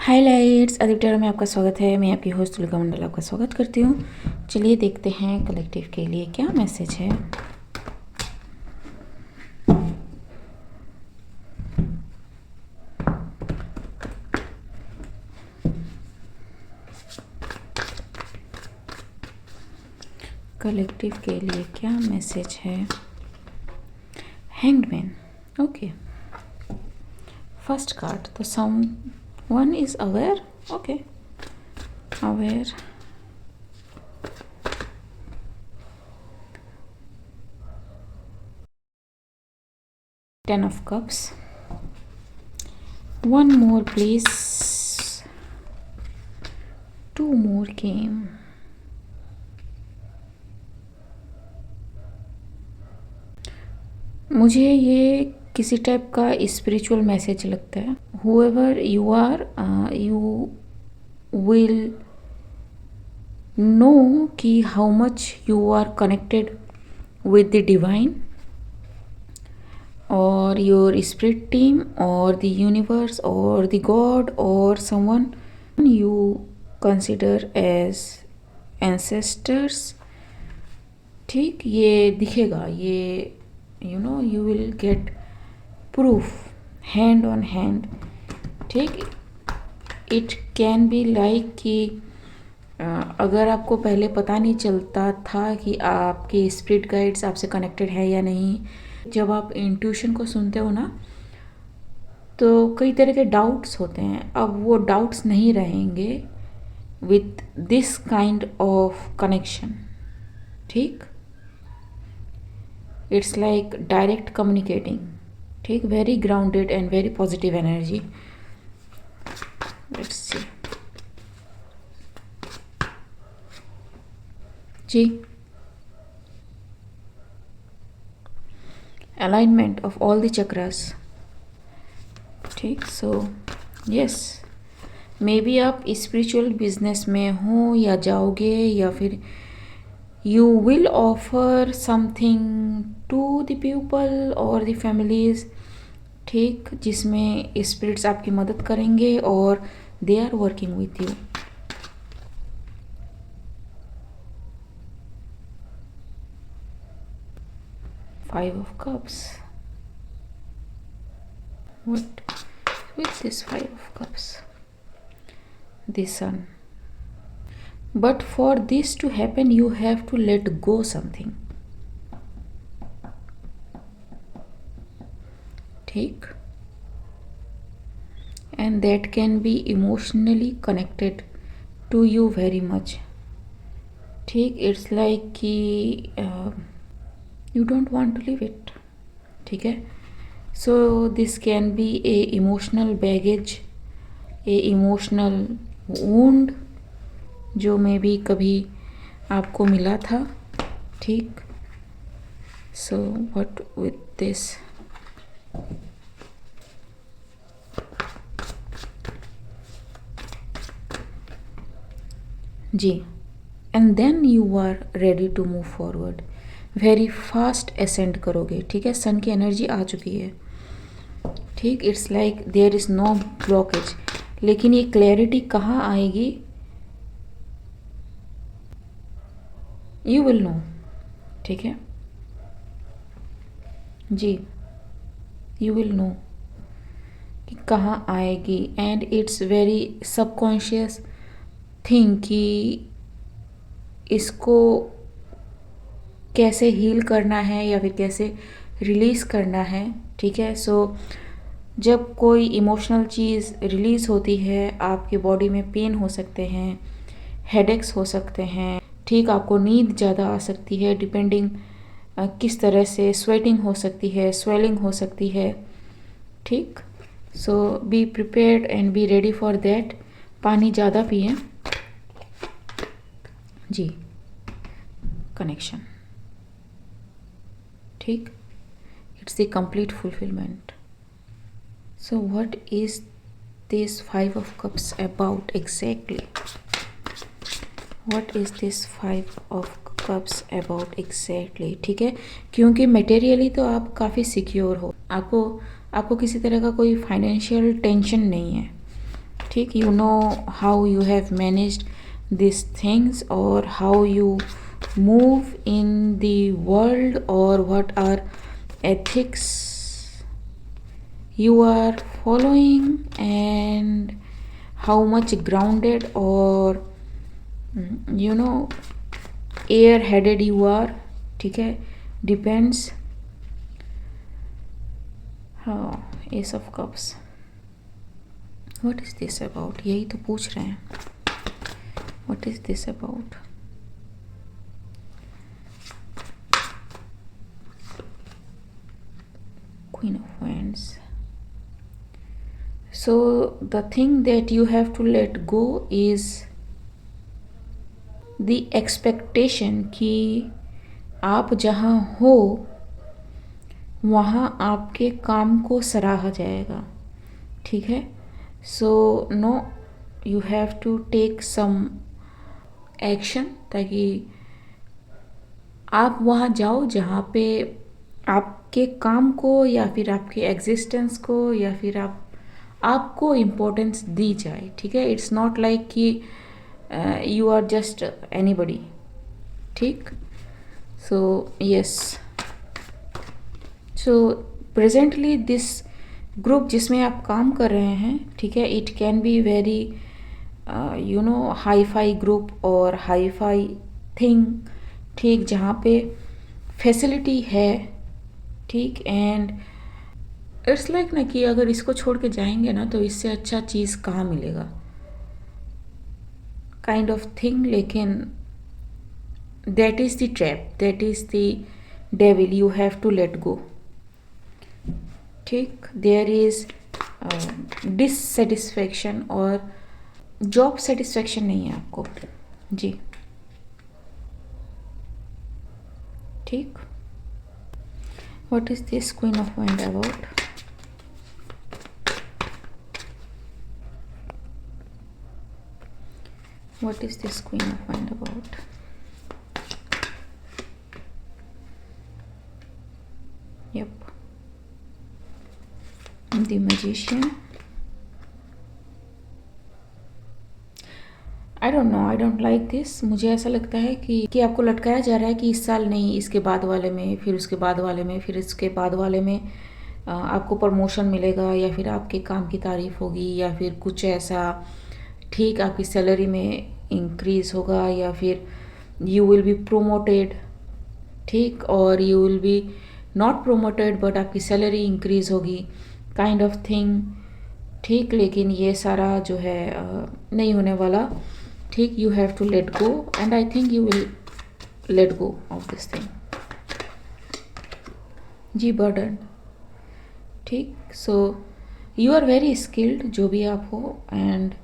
Highlights अदिप्टेरा में आपका स्वागत है। मैं आपकी होस्ट तुलिका मंडल आपका स्वागत करती हूँ। चलिए देखते हैं कलेक्टिव के लिए क्या मैसेज है। कलेक्टिव के लिए क्या मैसेज है। Hanged man. Okay, first card तो someone is aware. Okay, aware. Ten of Cups. One more please. Two more came. मुझे ये किसी टाइप का स्पिरिचुअल मैसेज लगता है। Whoever you are, you will know कि how much you are connected with the divine or your spirit team or the universe or the God or someone you consider as ancestors। ठीक, ये दिखेगा, ये you will get proof hand on hand। ठीक, it can be like कि अगर आपको पहले पता नहीं चलता था कि आपके स्पिरिट गाइड्स आपसे कनेक्टेड है या नहीं, जब आप इंट्यूशन को सुनते हो ना तो कई तरह के डाउट्स होते हैं। अब वो डाउट्स नहीं रहेंगे with this kind of connection. ठीक, इट्स लाइक डायरेक्ट कम्युनिकेटिंग। ठीक, very grounded and very positive energy. Let's see जी। Alignment of all the chakras. ठीक, सो यस, मे बी आप स्पिरिचुअल बिजनेस में हो या जाओगे, या फिर you will offer something to the people or the families। ठीक, जिसमें स्पिरिट्स आपकी मदद करेंगे और they are working with you। Five of Cups। What with this Five of Cups? The Sun। But for this to happen you have to let go something। ठीक, and that can be emotionally connected to you very much। ठीक, it's like कि you don't want to leave it। ठीक है, so this can be a emotional baggage, a emotional wound जो may be कभी आपको मिला था। ठीक, सो व्हाट विथ दिस। जी, and then you are ready to move forward. Very fast ascend करोगे। ठीक है, सन की एनर्जी आ चुकी है। ठीक, it's like there is no blockage. लेकिन ये क्लैरिटी कहाँ आएगी, यू विल नो। ठीक है जी, यू विल नो कि कहाँ आएगी। And it's very subconscious thing कि इसको कैसे हील करना है या फिर कैसे रिलीज़ करना है। ठीक है, सो जब कोई इमोशनल चीज़ रिलीज़ होती है आपकी बॉडी में पेन हो सकते हैं, हेडेक्स हो सकते हैं। ठीक, आपको नींद ज़्यादा आ सकती है, डिपेंडिंग किस तरह से, स्वेटिंग हो सकती है, स्वेलिंग हो सकती है। ठीक, so be prepared and be ready for that. पानी ज़्यादा पिएं जी। कनेक्शन। ठीक, it's the complete fulfilment. So what is this five of cups about exactly? What is this Five of Cups about exactly? ठीक है, क्योंकि मटेरियली तो आप काफ़ी सिक्योर हो, आपको किसी तरह का कोई फाइनेंशियल टेंशन नहीं है। ठीक, you know how you have managed these things or how you move in the world or what are ethics you are following and how much grounded or you know air-headed you are. ठीक है, depends. हाँ, Ace of Cups. What is this about? यही तो पूछ रहे हैं. What is this about? Queen of Wands. So the thing that you have to let go is the expectation कि आप जहाँ हो वहाँ आपके काम को सराहा जाएगा. ठीक है, so no, you have to take some action ताकि आप वहाँ जाओ जहाँ पे आपके काम को या फिर आपके एग्जिस्टेंस को या फिर आपको इम्पोर्टेंस दी जाए. ठीक है, इट्स नॉट लाइक कि यू आर जस्ट एनीबडी. ठीक, so yes, so presently this group जिसमें आप काम कर रहे हैं, ठीक है, it can be very you know hi fi group और हाई फाई थिंग. ठीक, जहाँ पे फैसिलिटी है. ठीक, एंड इट्स लाइक ना कि अगर इसको छोड़ के जाएंगे ना तो इससे अच्छा चीज़ कहाँ मिलेगा, काइंड ऑफ थिंग. लेकिन that is the trap, that is the devil, you have to let go. ठीक, देयर इज़ डिससेटिस्फैक्शन और जॉब सेटिस्फैक्शन नहीं है आपको. जी, ठीक. What is this queen of wind about? What is this queen of wind about? Yep, the magician. I don't know, I don't like this. मुझे ऐसा लगता है कि आपको लटकाया जा रहा है कि इस साल नहीं, इसके बाद वाले में, फिर उसके बाद वाले में, फिर इसके बाद वाले में आपको प्रमोशन मिलेगा या फिर आपके काम की तारीफ होगी या फिर कुछ ऐसा. ठीक, आपकी सैलरी में इंक्रीज होगा या फिर यू विल बी प्रोमोटेड. ठीक, और you will be not promoted but आपकी सैलरी इंक्रीज होगी, काइंड ऑफ थिंग. ठीक, लेकिन ये सारा जो है नहीं होने वाला. ठीक, you have to let go and I think you will let go of this thing. Ji, burden. ठीक, so you are very skilled जो भी आप हो and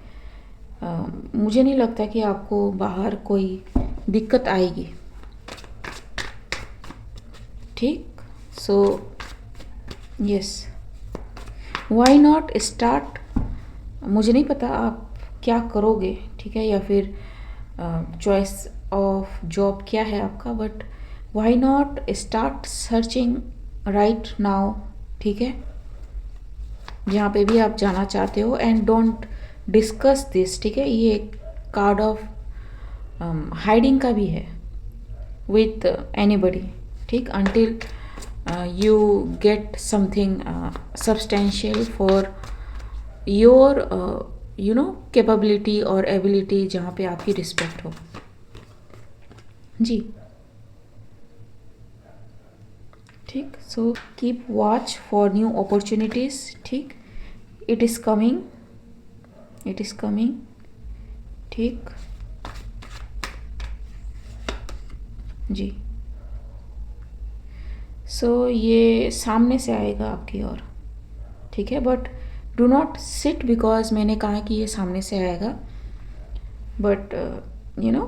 मुझे नहीं लगता कि आपको बाहर कोई दिक्कत आएगी. ठीक, so yes, why not start. मुझे नहीं पता आप क्या करोगे, ठीक है, या फिर चॉइस ऑफ जॉब क्या है आपका, but why not start searching right now. ठीक है, जहाँ पे भी आप जाना चाहते हो एंड डोंट डिस्कस दिस. ठीक है, ये कार्ड ऑफ हाइडिंग का भी है विथ एनीबडी. ठीक, until you get something substantial for your you know capability और एबिलिटी, जहाँ पे आपकी रिस्पेक्ट हो. जी, ठीक. So keep watch for new opportunities. ठीक, it is coming, it is coming. ठीक, जी. सो ये सामने से आएगा आपकी ओर. ठीक है, but do not sit because मैंने कहा कि ये सामने से आएगा, but you know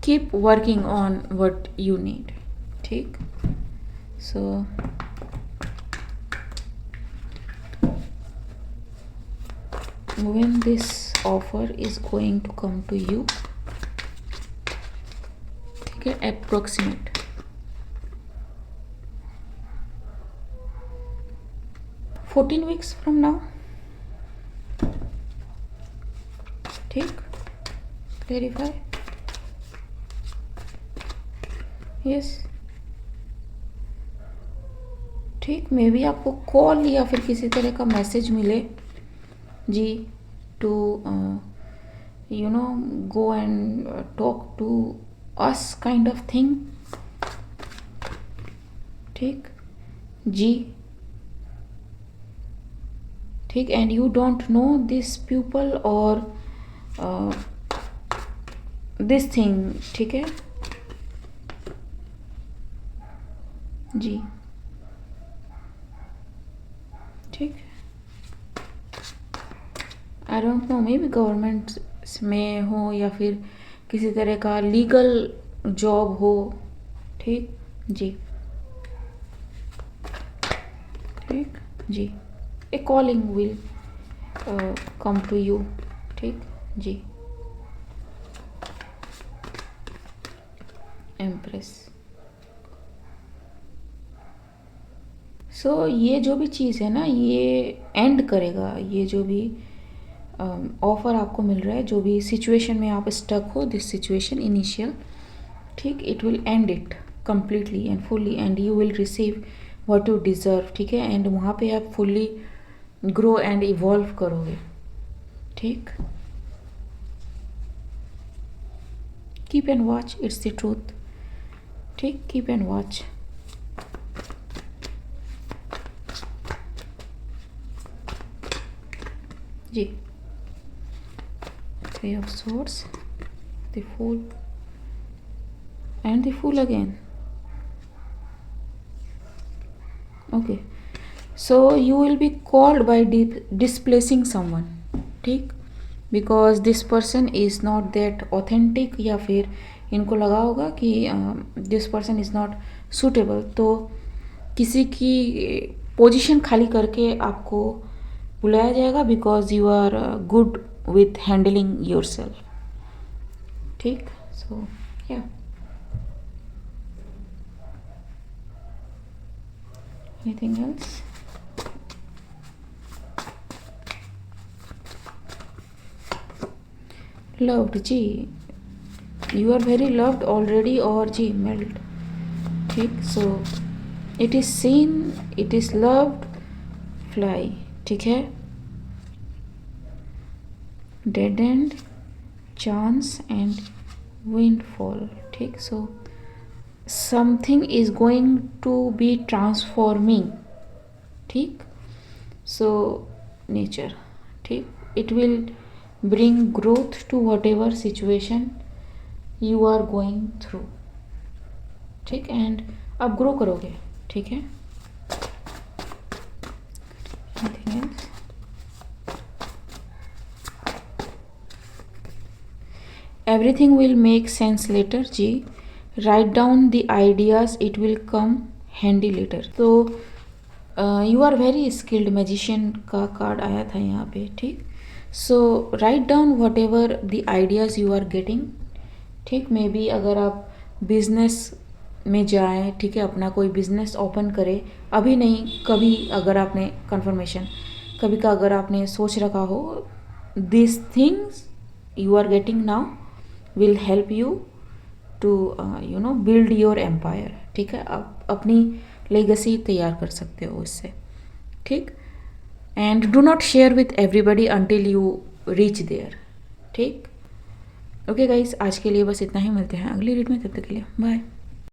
keep working on what you need. ठीक, सो when this offer is going to come to you, ठीक है, approximate. $14 weeks from now. Verify, yes, ठीक। मे बी आपको कॉल या फिर किसी तरह का मैसेज मिले जी, to you know go and talk to us kind of thing, ठीक जी, ठीक। And you don't know this people और दिस थिंग, ठीक है जी, ठीक। I don't know, maybe government में हो या फिर किसी तरह का लीगल जॉब हो, ठीक जी, ठीक जी। A calling will come to you, ठीक जी। एम्प्रेस, सो ये जो भी चीज़ है ना, ये एंड करेगा। ये जो भी ऑफर आपको मिल रहा है, जो भी सिचुएशन में आप स्टक हो, दिस सिचुएशन इनिशियल, ठीक, it will and it completely and fully and you will receive what you deserve, ठीक है। एंड वहाँ पे आप फुल्ली ग्रो एंड इवॉल्व करोगे, ठीक। Keep and watch, it's the truth, ठीक। कीप एंड वॉच, जी। Three of Swords, the Fool, and the Fool again. Okay, so you will be called by displacing someone, ठीक, because this person is not that authentic, या फिर इनको लगा होगा कि this person is not suitable, तो किसी की पोजीशन खाली करके आपको बुलाया जाएगा, because you are good with handling yourself, ठीक। सो या anything else? Loved ji, you are very loved already, और जी melt, ठीक। so it is seen, it is loved, fly, ठीक है। dead end, chance and windfall, ठीक। so something is going to be transforming, ठीक। so nature, ठीक, it will bring growth to whatever situation you are going through, ठीक। And आप grow करोगे, ठीक है। Anything else? Everything will make sense later जी, write down the ideas, it will come handy later। तो you are very skilled, magician का card आया था यहाँ पे, ठीक। so write down whatever the ideas you are getting, ठीक। May be अगर आप बिजनेस में जाएं, ठीक है, अपना कोई बिजनेस ओपन करें, अभी नहीं, कभी अगर आपने कंफर्मेशन, कभी का अगर आपने सोच रखा हो, this things you are getting now will help you to you know build your empire, ठीक है। आप अपनी लेगेसी तैयार कर सकते हो इससे, ठीक। And do not share with everybody until you reach there, ठीक। ओके गाइस, आज के लिए बस इतना ही, मिलते हैं अगली रीड में, तब तक के लिए बाय।